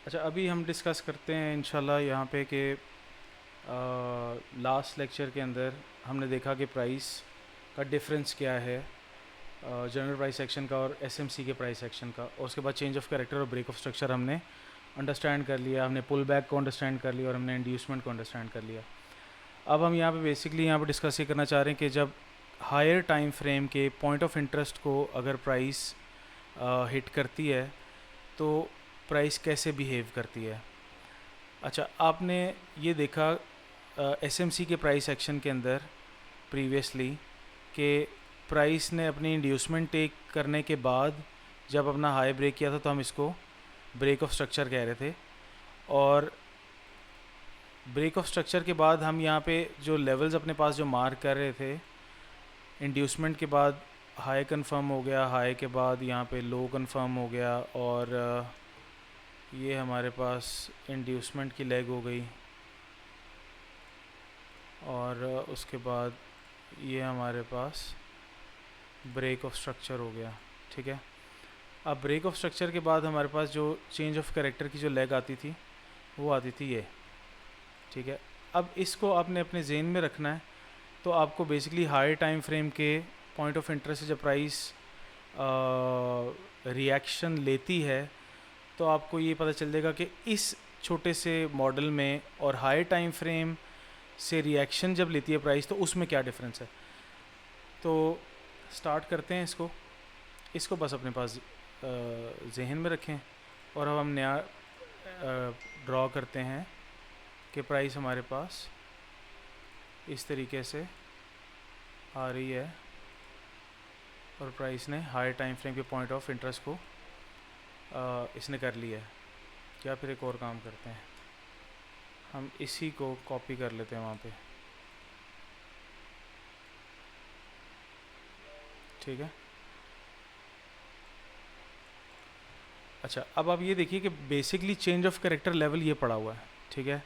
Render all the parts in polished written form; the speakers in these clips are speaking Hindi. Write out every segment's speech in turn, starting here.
अच्छा, अभी हम डिस्कस करते हैं इंशाल्लाह यहाँ पे कि लास्ट लेक्चर के अंदर हमने देखा कि प्राइस का डिफरेंस क्या है जनरल प्राइस सेक्शन का और एसएमसी के प्राइस सेक्शन का, और उसके बाद चेंज ऑफ कैरेक्टर और ब्रेक ऑफ स्ट्रक्चर हमने अंडरस्टैंड कर लिया, हमने पुल बैक को अंडरस्टैंड कर लिया और हमने इंड्यूसमेंट को अंडरस्टैंड कर लिया। अब हम यहाँ पे बेसिकली यहाँ पे डिस्कस ये करना चाह रहे हैं कि जब हायर टाइम फ्रेम के पॉइंट ऑफ इंटरेस्ट को अगर प्राइस हिट करती है तो प्राइस कैसे बिहेव करती है। अच्छा, आपने ये देखा एसएमसी के प्राइस एक्शन के अंदर प्रीवियसली कि प्राइस ने अपनी इंड्यूसमेंट टेक करने के बाद जब अपना हाई ब्रेक किया था तो हम इसको ब्रेक ऑफ स्ट्रक्चर कह रहे थे, और ब्रेक ऑफ स्ट्रक्चर के बाद हम यहाँ पे जो लेवल्स अपने पास जो मार्क कर रहे थे, इंड्यूसमेंट के बाद हाई कंफर्म हो गया, हाई के बाद यहाँ पे लो कंफर्म हो गया, और ये हमारे पास इंड्यूसमेंट की लेग हो गई, और उसके बाद ये हमारे पास ब्रेक ऑफ स्ट्रक्चर हो गया। ठीक है, अब ब्रेक ऑफ स्ट्रक्चर के बाद हमारे पास जो चेंज ऑफ कैरेक्टर की जो लेग आती थी वो आती थी ये। ठीक है, अब इसको आपने अपने जेन में रखना है। तो आपको बेसिकली हाई टाइम फ्रेम के पॉइंट ऑफ इंटरेस्ट से जब प्राइस रिएक्शन लेती है तो आपको ये पता चल जाएगा कि इस छोटे से मॉडल में और हाई टाइम फ्रेम से रिएक्शन जब लेती है प्राइस तो उसमें क्या डिफरेंस है। तो स्टार्ट करते हैं इसको बस अपने पास जहन में रखें, और अब हम नया ड्रॉ करते हैं कि प्राइस हमारे पास इस तरीके से आ रही है और प्राइस ने हाई टाइम फ्रेम के पॉइंट ऑफ इंटरेस्ट को इसने कर लिया है। क्या फिर एक और काम करते हैं, हम इसी को कॉपी कर लेते हैं वहाँ पे। ठीक है, अच्छा, अब आप ये देखिए कि basically change of character level ये पड़ा हुआ है। ठीक है,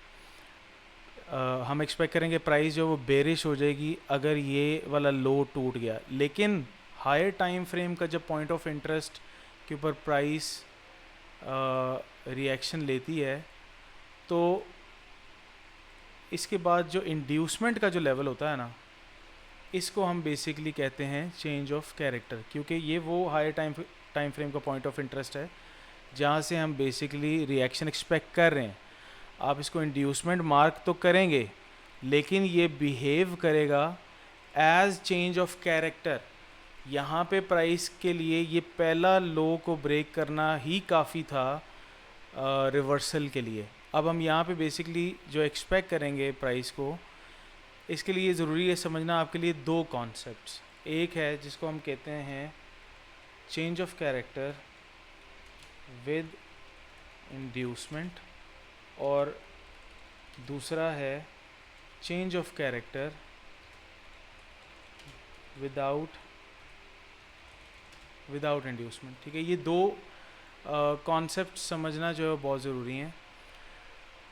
हम एक्सपेक्ट करेंगे प्राइस जो वो बेरिश हो जाएगी अगर ये वाला लो टूट गया, लेकिन हायर टाइम फ्रेम का जब पॉइंट ऑफ इंटरेस्ट के ऊपर प्राइस रिएक्शन लेती है तो इसके बाद जो इंड्यूसमेंट का जो लेवल होता है ना, इसको हम बेसिकली कहते हैं चेंज ऑफ कैरेक्टर, क्योंकि ये वो हायर टाइम फ्रेम का पॉइंट ऑफ इंटरेस्ट है जहाँ से हम बेसिकली रिएक्शन एक्सपेक्ट कर रहे हैं। आप इसको इंड्यूसमेंट मार्क तो करेंगे लेकिन ये बिहेव करेगा एज चेंज ऑफ कैरेक्टर। यहाँ पे प्राइस के लिए ये पहला लो को ब्रेक करना ही काफ़ी था रिवर्सल के लिए। अब हम यहाँ पे बेसिकली जो एक्सपेक्ट करेंगे प्राइस को, इसके लिए ज़रूरी है समझना आपके लिए दो कॉन्सेप्ट्स। एक है जिसको हम कहते हैं change of character with inducement, और दूसरा है change of character without inducement. ठीक है, ये दो कॉन्सेप्ट समझना जो है बहुत ज़रूरी हैं।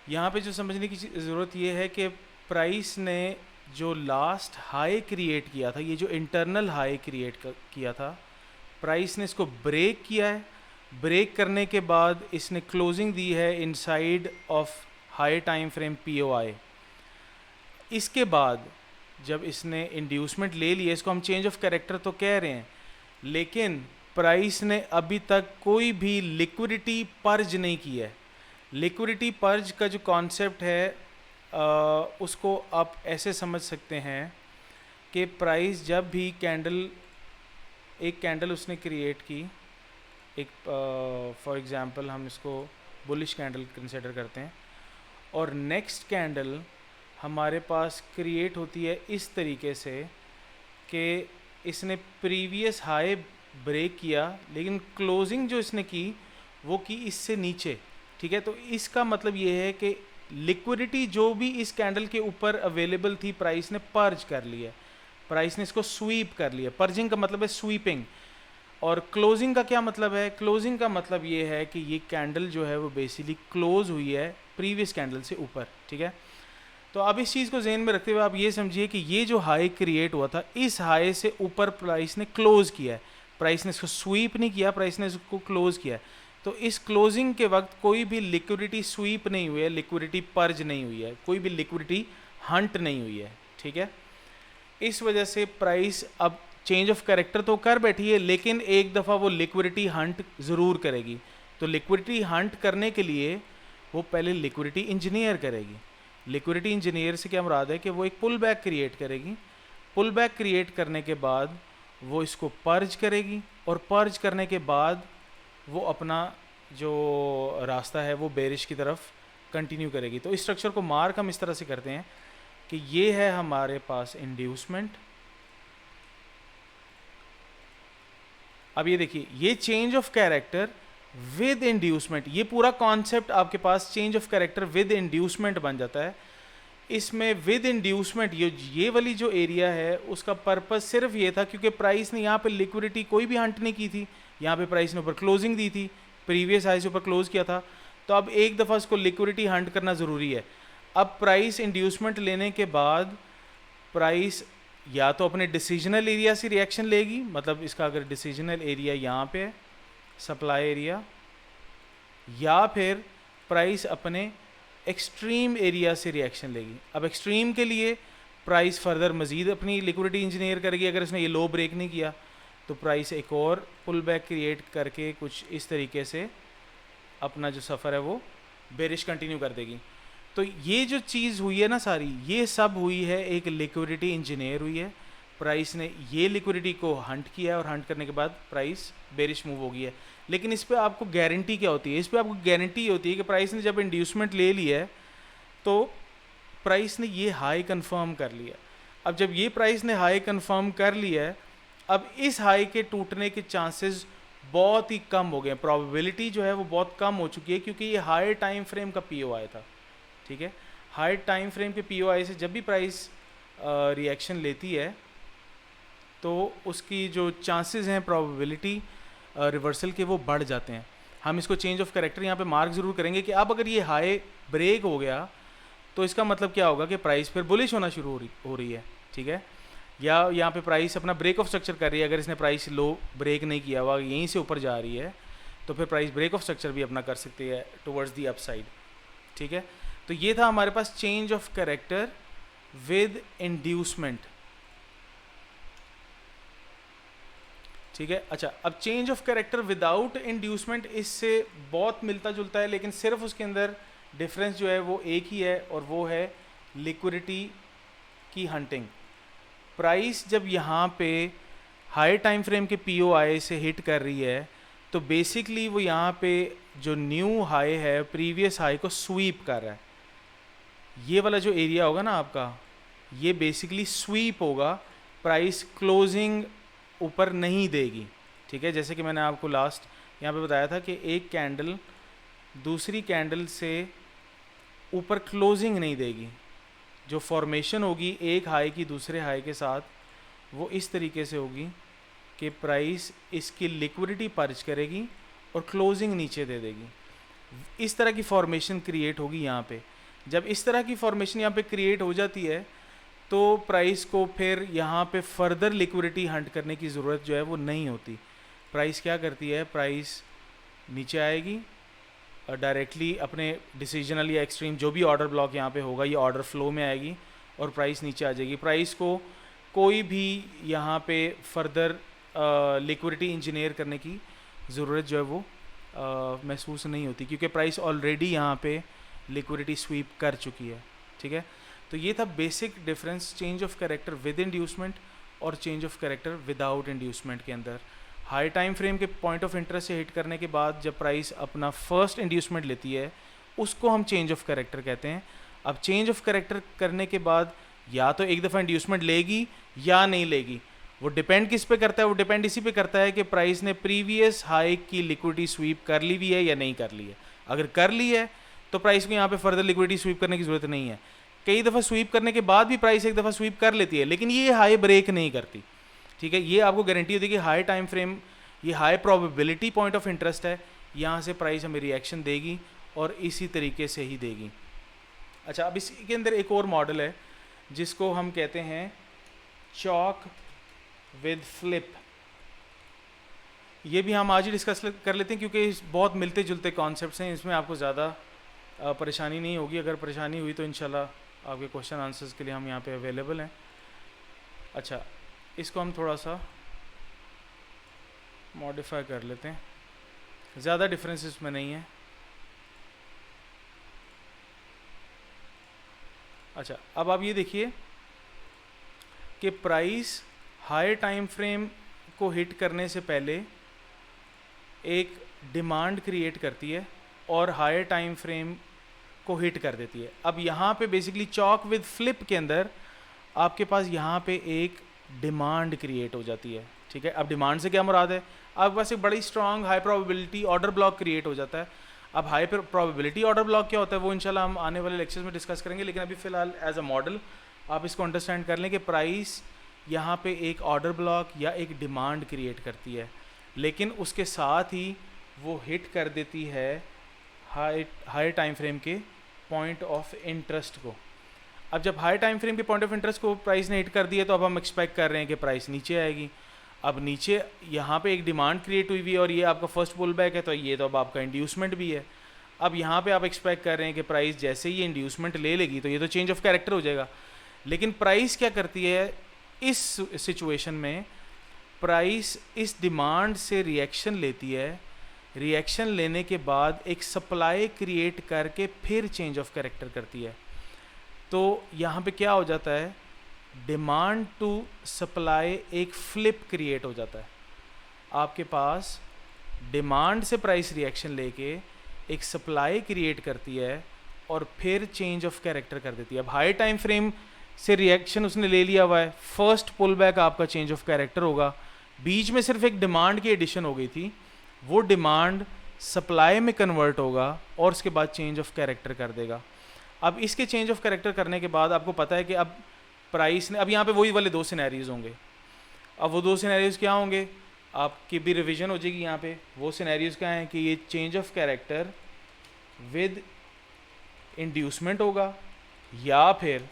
यहाँ पे जो समझने की ज़रूरत ये है कि प्राइस ने जो लास्ट हाई क्रिएट किया था, ये जो इंटरनल हाई क्रिएट किया था, प्राइस ने इसको ब्रेक किया है। ब्रेक करने के बाद इसने क्लोजिंग दी है inside of high time frame POI। इसके बाद जब इसने इंड्यूसमेंट ले लिया, इसको हम चेंज ऑफ कैरेक्टर तो कह रहे हैं, लेकिन प्राइस ने अभी तक कोई भी लिक्विडिटी पर्ज नहीं किया है। लिक्विडिटी पर्ज का जो कॉन्सेप्ट है उसको आप ऐसे समझ सकते हैं कि प्राइस जब भी एक कैंडल उसने क्रिएट की, एक फॉर एग्जांपल हम इसको बुलिश कैंडल कंसिडर करते हैं, और नेक्स्ट कैंडल हमारे पास क्रिएट होती है इस तरीके से कि इसने प्रीवियस हाई ब्रेक किया लेकिन क्लोजिंग जो इसने की वो की इससे नीचे। ठीक है, तो इसका मतलब ये है कि लिक्विडिटी जो भी इस कैंडल के ऊपर अवेलेबल थी प्राइस ने पर्ज कर लिया, प्राइस ने इसको स्वीप कर लिया। पर्जिंग का मतलब है स्वीपिंग, और क्लोजिंग का क्या मतलब है? क्लोजिंग का मतलब ये है कि ये कैंडल जो है वो बेसिकली क्लोज हुई है प्रीवियस कैंडल से ऊपर। ठीक है, तो अब इस चीज़ को जेन में रखते हुए आप ये समझिए कि ये जो हाई क्रिएट हुआ था, इस हाई से ऊपर प्राइस ने क्लोज किया है। प्राइस ने इसको स्वीप नहीं किया, प्राइस ने इसको क्लोज किया है। तो इस क्लोजिंग के वक्त कोई भी लिक्विडिटी स्वीप नहीं हुई है, लिक्विडिटी पर्ज नहीं हुई है, कोई भी लिक्विडिटी हंट नहीं हुई है, ठीक है। इस वजह से प्राइस अब चेंज ऑफ कैरेक्टर तो कर बैठी है, लेकिन एक दफ़ा वो लिक्विडिटी हंट ज़रूर करेगी। तो लिक्विडिटी हंट करने के लिए वो पहले लिक्विडिटी इंजीनियर करेगी। लिक्विडिटी इंजीनियर से क्या मुराद है कि वो एक पुल बैक क्रिएट करेगी। पुल बैक क्रिएट करने के बाद वो इसको पर्ज करेगी, और पर्ज करने के बाद वो अपना जो रास्ता है वो बेरिश की तरफ कंटिन्यू करेगी। तो इस स्ट्रक्चर को मार्क हम इस तरह से करते हैं कि ये है हमारे पास इंड्यूसमेंट। अब ये देखिए, ये change of character with inducement, ये पूरा कॉन्सेप्ट आपके पास change of character with inducement बन जाता है। इसमें विद इंड्यूसमेंट ये वाली जो एरिया है उसका पर्पस सिर्फ ये था क्योंकि प्राइस ने यहाँ पे लिक्विडिटी कोई भी हंट नहीं की थी, यहाँ पे प्राइस ने ऊपर क्लोजिंग दी थी, प्रीवियस हाई से ऊपर क्लोज किया था। तो अब एक दफ़ा इसको लिक्विडिटी हंट करना ज़रूरी है। अब प्राइस इंड्यूसमेंट लेने के बाद प्राइस या तो अपने डिसीजनल एरिया से रिएक्शन लेगी, मतलब इसका अगर डिसीजनल एरिया यहाँ पे है सप्लाई एरिया, या फिर प्राइस अपने एक्सट्रीम एरिया से रिएक्शन लेगी। अब एक्सट्रीम के लिए प्राइस फर्दर मज़ीद अपनी लिक्विडिटी इंजीनियर करेगी। अगर इसने ये लो ब्रेक नहीं किया तो प्राइस एक और पुल बैक क्रिएट करके कुछ इस तरीके से अपना जो सफ़र है वो बेरिश कंटिन्यू कर देगी। तो ये जो चीज़ हुई है ना सारी, ये सब हुई है एक लिक्विडिटी इंजीनियर हुई है। प्राइस ने ये लिक्विडिटी को हंट किया है और हंट करने के बाद प्राइस बेरिश मूव हो गई है। लेकिन इस पे आपको गारंटी क्या होती है? इस पे आपको गारंटी होती है कि प्राइस ने जब इंड्यूसमेंट ले लिया है तो प्राइस ने ये हाई कंफर्म कर लिया। अब जब ये प्राइस ने हाई कंफर्म कर लिया है, अब इस हाई के टूटने के चांसेस बहुत ही कम हो गए, प्रोबेबिलिटी जो है वो बहुत कम हो चुकी है, क्योंकि ये हाई टाइम फ्रेम का पीओआई था, ठीक है। हाई टाइम फ्रेम के पीओआई से जब भी प्राइस रिएक्शन लेती है तो उसकी जो चांसेस हैं प्रोबेबिलिटी रिवर्सल के वो बढ़ जाते हैं। हम इसको चेंज ऑफ कैरेक्टर यहाँ पे मार्क ज़रूर करेंगे कि अब अगर ये हाई ब्रेक हो गया तो इसका मतलब क्या होगा कि प्राइस फिर बुलिश होना शुरू हो रही है, ठीक है। या यहाँ पे प्राइस अपना ब्रेक ऑफ स्ट्रक्चर कर रही है। अगर इसने प्राइस लो ब्रेक नहीं किया हुआ, यहीं से ऊपर जा रही है, तो फिर प्राइस ब्रेक ऑफ स्ट्रक्चर भी अपना कर सकती है टुवर्ड्स दी अपसाइड, ठीक है। तो ये था हमारे पास change of character with inducement, ठीक है। अच्छा, अब change of character without inducement इससे बहुत मिलता जुलता है, लेकिन सिर्फ उसके अंदर डिफरेंस जो है वो एक ही है, और वो है लिक्विडिटी की हंटिंग। प्राइस जब यहाँ पे हाई टाइम फ्रेम के पीओआई से हिट कर रही है तो बेसिकली वो यहाँ पे जो न्यू हाई है प्रीवियस हाई को स्वीप कर रहा है। ये वाला जो एरिया होगा ना आपका, ये बेसिकली स्वीप होगा, प्राइस क्लोजिंग ऊपर नहीं देगी, ठीक है। जैसे कि मैंने आपको लास्ट यहाँ पे बताया था कि एक कैंडल दूसरी कैंडल से ऊपर क्लोजिंग नहीं देगी। जो फॉर्मेशन होगी एक हाई की दूसरे हाई के साथ, वो इस तरीके से होगी कि प्राइस इसकी लिक्विडिटी पर्च करेगी और क्लोजिंग नीचे दे देगी। इस तरह की फॉर्मेशन क्रिएट होगी यहाँ पे। जब इस तरह की फॉर्मेशन यहाँ पे क्रिएट हो जाती है तो प्राइस को फिर यहाँ पे फर्दर लिक्विडिटी हंट करने की ज़रूरत जो है वो नहीं होती। प्राइस क्या करती है, प्राइस नीचे आएगी और डायरेक्टली अपने डिसीजनल या एक्सट्रीम जो भी ऑर्डर ब्लॉक यहाँ पे होगा, ये ऑर्डर फ्लो में आएगी और प्राइस नीचे आ जाएगी। प्राइस को कोई भी यहाँ पे फर्दर लिक्विडिटी इंजीनियर करने की ज़रूरत जो है वो महसूस नहीं होती, क्योंकि प्राइस ऑलरेडी यहाँ पे लिक्विडिटी स्वीप कर चुकी है, ठीक है। तो ये था basic difference change of character with inducement और change of character without inducement के अंदर। हाई टाइम फ्रेम के पॉइंट ऑफ इंटरेस्ट से हिट करने के बाद जब प्राइस अपना फर्स्ट इंड्यूसमेंट लेती है उसको हम चेंज ऑफ कैरेक्टर कहते हैं। अब चेंज ऑफ कैरेक्टर करने के बाद या तो एक दफ़ा इंड्यूसमेंट लेगी या नहीं लेगी, वो डिपेंड किस पे करता है, वो डिपेंड इसी पे करता है कि प्राइस ने प्रीवियस हाई की लिक्विडिटी स्वीप कर ली हुई है या नहीं कर ली है। अगर कर ली है तो प्राइस को यहाँ पे फर्दर लिक्विडिटी स्वीप करने की ज़रूरत नहीं है। कई दफ़ा स्वीप करने के बाद भी प्राइस एक दफ़ा स्वीप कर लेती है, लेकिन ये हाई ब्रेक नहीं करती, ठीक है। ये आपको गारंटी होती है कि हाई टाइम फ्रेम, ये high probability point of interest है, यहाँ से प्राइस हमें रिएक्शन देगी और इसी तरीके से ही देगी। अच्छा, अब इसी के अंदर एक और मॉडल है जिसको हम कहते हैं चॉक विद फ्लिप। ये भी हम आज ही डिस्कस कर लेते हैं क्योंकि बहुत मिलते जुलते कॉन्सेप्ट्स हैं, इसमें आपको ज़्यादा परेशानी नहीं होगी। अगर परेशानी हुई तो इंशाल्लाह आपके क्वेश्चन आंसर्स के लिए हम यहाँ पे अवेलेबल हैं। अच्छा, इसको हम थोड़ा सा मॉडिफाई कर लेते हैं, ज़्यादा डिफरेंस इसमें नहीं है। अच्छा, अब आप ये देखिए कि प्राइस हाई टाइम फ्रेम को हिट करने से पहले एक डिमांड क्रिएट करती है और हाई टाइम फ्रेम को हिट कर देती है। अब यहाँ पे बेसिकली चॉक विद फ्लिप के अंदर आपके पास यहाँ पे एक डिमांड क्रिएट हो जाती है, ठीक है। अब डिमांड से क्या मुराद है, आपके पास एक बड़ी strong high probability order block create हो जाता है। अब हाई प्रोबेबिलिटी ऑर्डर ब्लॉक क्या होता है वो इंशाल्लाह हम आने वाले लेक्चर्स में डिस्कस करेंगे, लेकिन अभी फ़िलहाल एज अ मॉडल आप इसको अंडरस्टैंड कर लें कि प्राइस यहाँ पे एक ऑर्डर ब्लॉक या एक डिमांड क्रिएट करती है, लेकिन उसके साथ ही वो हिट कर देती है हाई टाइम फ्रेम के पॉइंट ऑफ इंटरेस्ट को। अब जब हाई टाइम फ्रेम के पॉइंट ऑफ इंटरेस्ट को प्राइस ने हिट कर दिया तो अब हम एक्सपेक्ट कर रहे हैं कि प्राइस नीचे आएगी। अब नीचे यहाँ पे एक डिमांड क्रिएट हुई हुई है और ये आपका फर्स्ट पुल बैक है, तो ये तो अब आपका इंड्यूसमेंट भी है। अब यहाँ पे आप एक्सपेक्ट कर रहे हैं कि प्राइस जैसे ही इंड्यूसमेंट ले लेगी तो ये तो चेंज ऑफ कैरेक्टर हो जाएगा, लेकिन प्राइस क्या करती है इस सिचुएशन में, प्राइस इस डिमांड से रिएक्शन लेती है, रिएक्शन लेने के बाद एक सप्लाई क्रिएट करके फिर चेंज ऑफ कैरेक्टर करती है। तो यहाँ पे क्या हो जाता है, डिमांड टू सप्लाई एक फ्लिप क्रिएट हो जाता है। आपके पास डिमांड से प्राइस रिएक्शन लेके एक सप्लाई क्रिएट करती है और फिर चेंज ऑफ कैरेक्टर कर देती है। अब हाई टाइम फ्रेम से रिएक्शन उसने ले लिया हुआ है, फर्स्ट पुल बैक आपका चेंज ऑफ कैरेक्टर होगा, बीच में सिर्फ एक डिमांड की एडिशन हो गई थी, वो डिमांड सप्लाई में कन्वर्ट होगा और उसके बाद चेंज ऑफ कैरेक्टर कर देगा। अब इसके चेंज ऑफ कैरेक्टर करने के बाद आपको पता है कि अब प्राइस ने, अब यहाँ पे वही वाले दो सिनेरियोज होंगे। अब वो दो सिनेरियोज क्या होंगे, आपकी भी रिवीजन हो जाएगी यहाँ पे। वो सिनेरियोज क्या हैं कि ये change of character with inducement होगा या फिर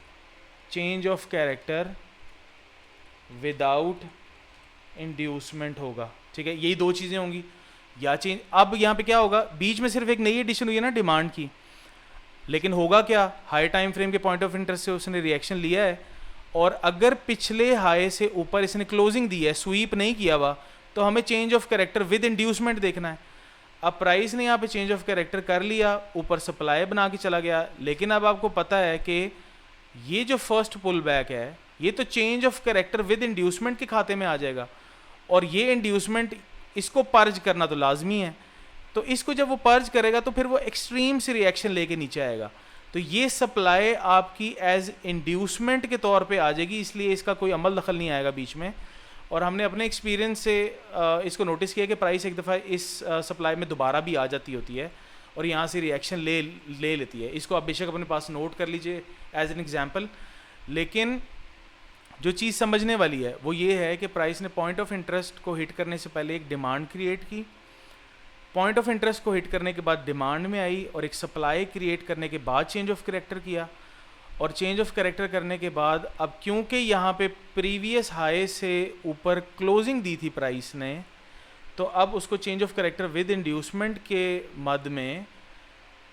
change of character without inducement होगा, ठीक है। यही दो चीज़ें होंगी, या चेंज। अब यहाँ पे क्या होगा, बीच में सिर्फ एक नई एडिशन हुई है ना डिमांड की, लेकिन होगा क्या, हाई टाइम फ्रेम के पॉइंट ऑफ इंटरेस्ट से उसने रिएक्शन लिया है और अगर पिछले हाई से ऊपर इसने क्लोजिंग दी है, स्वीप नहीं किया हुआ, तो हमें change of character with inducement देखना है। अब प्राइस ने यहाँ पे चेंज ऑफ कैरेक्टर कर लिया, ऊपर सप्लाई बना के चला गया, लेकिन अब आपको पता है कि ये जो फर्स्ट पुल बैक है ये तो change of character with inducement के खाते में आ जाएगा, और ये इंड्यूसमेंट इसको पर्ज करना तो लाजमी है। तो इसको जब वो पर्ज करेगा तो फिर वो एक्सट्रीम से रिएक्शन लेके नीचे आएगा, तो ये सप्लाई आपकी एज इंड्यूसमेंट के तौर पे आ जाएगी, इसलिए इसका कोई अमल दखल नहीं आएगा बीच में। और हमने अपने एक्सपीरियंस से इसको नोटिस किया कि प्राइस एक दफ़ा इस सप्लाई में दोबारा भी आ जाती होती है और यहाँ से रिएक्शन ले लेती है। इसको आप बेशक अपने पास नोट कर लीजिए एज एन एग्जाम्पल, लेकिन जो चीज़ समझने वाली है वो ये है कि प्राइस ने पॉइंट ऑफ इंटरेस्ट को हिट करने से पहले एक डिमांड क्रिएट की, पॉइंट ऑफ इंटरेस्ट को हिट करने के बाद डिमांड में आई और एक सप्लाई क्रिएट करने के बाद चेंज ऑफ कैरेक्टर किया, और चेंज ऑफ कैरेक्टर करने के बाद अब क्योंकि यहाँ पे प्रीवियस हाई से ऊपर क्लोजिंग दी थी प्राइस ने, तो अब उसको change of character with inducement के मद में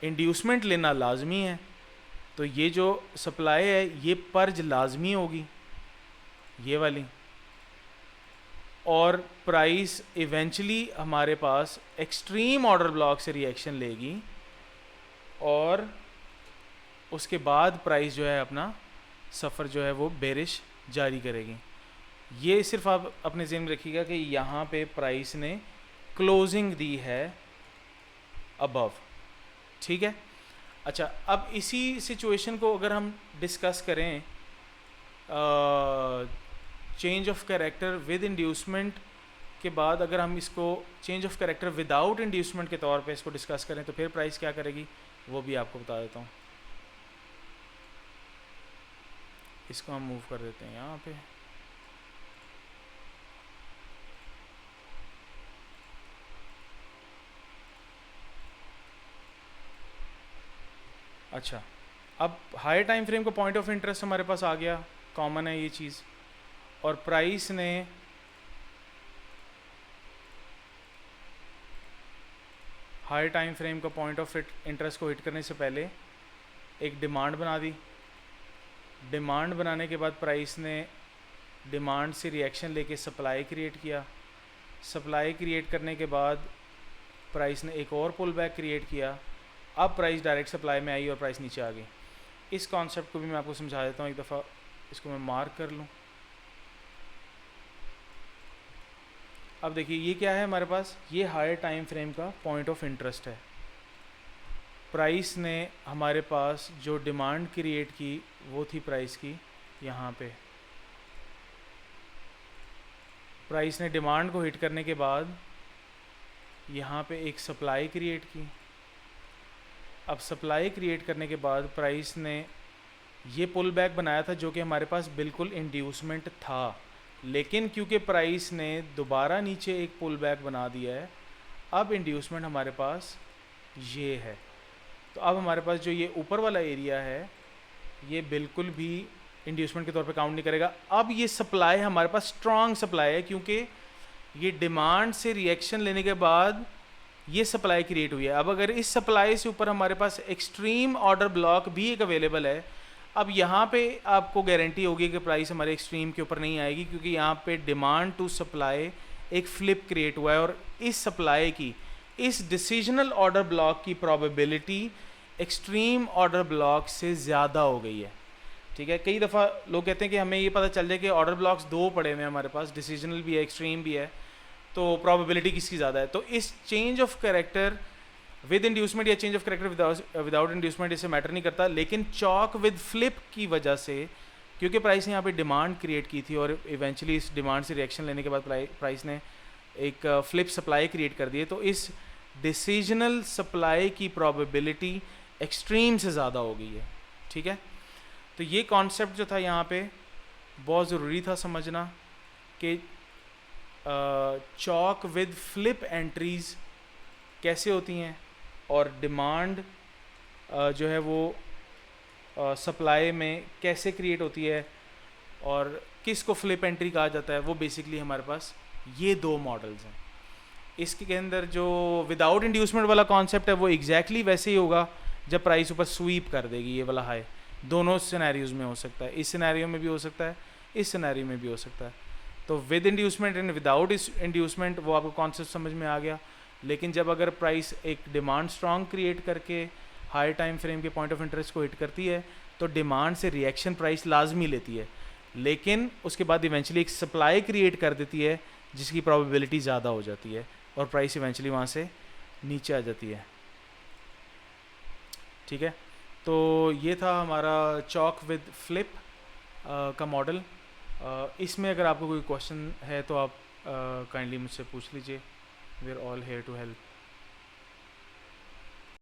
इंड्यूसमेंट लेना लाजमी है। तो ये जो सप्लाई है ये पर्ज लाजमी होगी, ये वाली, और प्राइस इवेंचुअली हमारे पास एक्सट्रीम ऑर्डर ब्लॉक से रिएक्शन लेगी और उसके बाद प्राइस जो है अपना सफ़र जो है वो बेरिश जारी करेगी। ये सिर्फ आप अपने ज़हन में रखिएगा कि यहाँ पे प्राइस ने क्लोजिंग दी है अबव, ठीक है। अच्छा, अब इसी सिचुएशन को अगर हम डिस्कस करें change of character with inducement के बाद, अगर हम इसको change of character without inducement के तौर पे इसको डिस्कस करें तो फिर प्राइस क्या करेगी वो भी आपको बता देता हूँ। इसको हम मूव कर देते हैं यहाँ पे। अच्छा, अब हाई टाइम फ्रेम का पॉइंट ऑफ इंटरेस्ट हमारे पास आ गया, कॉमन है ये चीज़, और प्राइस ने हाई टाइम फ्रेम का पॉइंट ऑफ इंटरेस्ट को हिट करने से पहले एक डिमांड बना दी। डिमांड बनाने के बाद प्राइस ने डिमांड से रिएक्शन लेके सप्लाई क्रिएट किया। सप्लाई क्रिएट करने के बाद प्राइस ने एक और पुल बैक क्रिएट किया। अब प्राइस डायरेक्ट सप्लाई में आई और प्राइस नीचे आ गई। इस कॉन्सेप्ट को भी मैं आपको समझा देता हूँ एक दफ़ा, इसको मैं मार्क कर लूँ। अब देखिए ये क्या है हमारे पास, ये हायर टाइम फ्रेम का पॉइंट ऑफ इंटरेस्ट है। प्राइस ने हमारे पास जो डिमांड क्रिएट की वो थी प्राइस की यहाँ पे। प्राइस ने डिमांड को हिट करने के बाद यहाँ पे एक सप्लाई क्रिएट की। अब सप्लाई क्रिएट करने के बाद प्राइस ने ये पुल बैक बनाया था जो कि हमारे पास बिल्कुल इंड्यूसमेंट था, लेकिन क्योंकि प्राइस ने दोबारा नीचे एक पुल बैक बना दिया है, अब इंड्यूसमेंट हमारे पास ये है। तो अब हमारे पास जो ये ऊपर वाला एरिया है ये बिल्कुल भी इंड्यूसमेंट के तौर पे काउंट नहीं करेगा। अब ये सप्लाई हमारे पास स्ट्रॉन्ग सप्लाई है, क्योंकि ये डिमांड से रिएक्शन लेने के बाद ये सप्लाई क्रिएट हुई है। अब अगर इस सप्लाई से ऊपर हमारे पास एक्सट्रीम ऑर्डर ब्लॉक भी एक अवेलेबल है, अब यहाँ पे आपको गारंटी होगी कि प्राइस हमारे एक्सट्रीम के ऊपर नहीं आएगी, क्योंकि यहाँ पे डिमांड टू सप्लाई एक फ्लिप क्रिएट हुआ है और इस सप्लाई की, इस डिसीजनल ऑर्डर ब्लॉक की प्रोबेबिलिटी एक्सट्रीम ऑर्डर ब्लॉक से ज़्यादा हो गई है। ठीक है, कई दफ़ा लोग कहते हैं कि हमें ये पता चल जाए कि ऑर्डर ब्लॉक्स दो पड़े हुए हैं हमारे पास, डिसीजनल भी है एक्सट्रीम भी है, तो प्रोबेबिलिटी किसकी ज़्यादा है। तो इस change of character with inducement या change of character without inducement इससे मैटर नहीं करता, लेकिन चॉक विद फ्लिप की वजह से, क्योंकि प्राइस ने यहाँ पे डिमांड क्रिएट की थी और इवेंचुअली इस डिमांड से रिएक्शन लेने के बाद प्राइस ने एक फ्लिप सप्लाई क्रिएट कर दी है, तो इस डिसीजनल सप्लाई की प्रोबेबिलिटी एक्सट्रीम से ज़्यादा हो गई है। ठीक है, तो ये कॉन्सेप्ट जो था यहाँ पे बहुत ज़रूरी था समझना कि चॉक विद फ्लिप एंट्रीज़ कैसे होती हैं और डिमांड जो है वो सप्लाई में कैसे क्रिएट होती है और किसको फ्लिप एंट्री कहा जाता है। वो बेसिकली हमारे पास ये दो मॉडल्स हैं। इसके अंदर जो विदाउट इंड्यूसमेंट वाला कॉन्सेप्ट है वो एग्जैक्टली वैसे ही होगा जब प्राइस ऊपर स्वीप कर देगी, ये वाला हाई। दोनों सिनेरियोज में हो सकता है, इस सिनेरियो में भी हो सकता है, इस सिनेरियो में भी हो सकता है। तो with inducement and without inducement वो आपको कॉन्सेप्ट समझ में आ गया। लेकिन जब अगर प्राइस एक डिमांड स्ट्रॉन्ग क्रिएट करके हाई टाइम फ्रेम के पॉइंट ऑफ इंटरेस्ट को हिट करती है, तो डिमांड से रिएक्शन प्राइस लाजमी लेती है, लेकिन उसके बाद इवेंचुअली एक सप्लाई क्रिएट कर देती है जिसकी प्रोबेबिलिटी ज़्यादा हो जाती है और प्राइस इवेंचुअली वहाँ से नीचे आ जाती है। ठीक है, तो ये था हमारा चॉक विद फ्लिप का मॉडल। इसमें अगर आपको कोई क्वेश्चन है तो आप काइंडली मुझसे पूछ लीजिए। We are all here to help.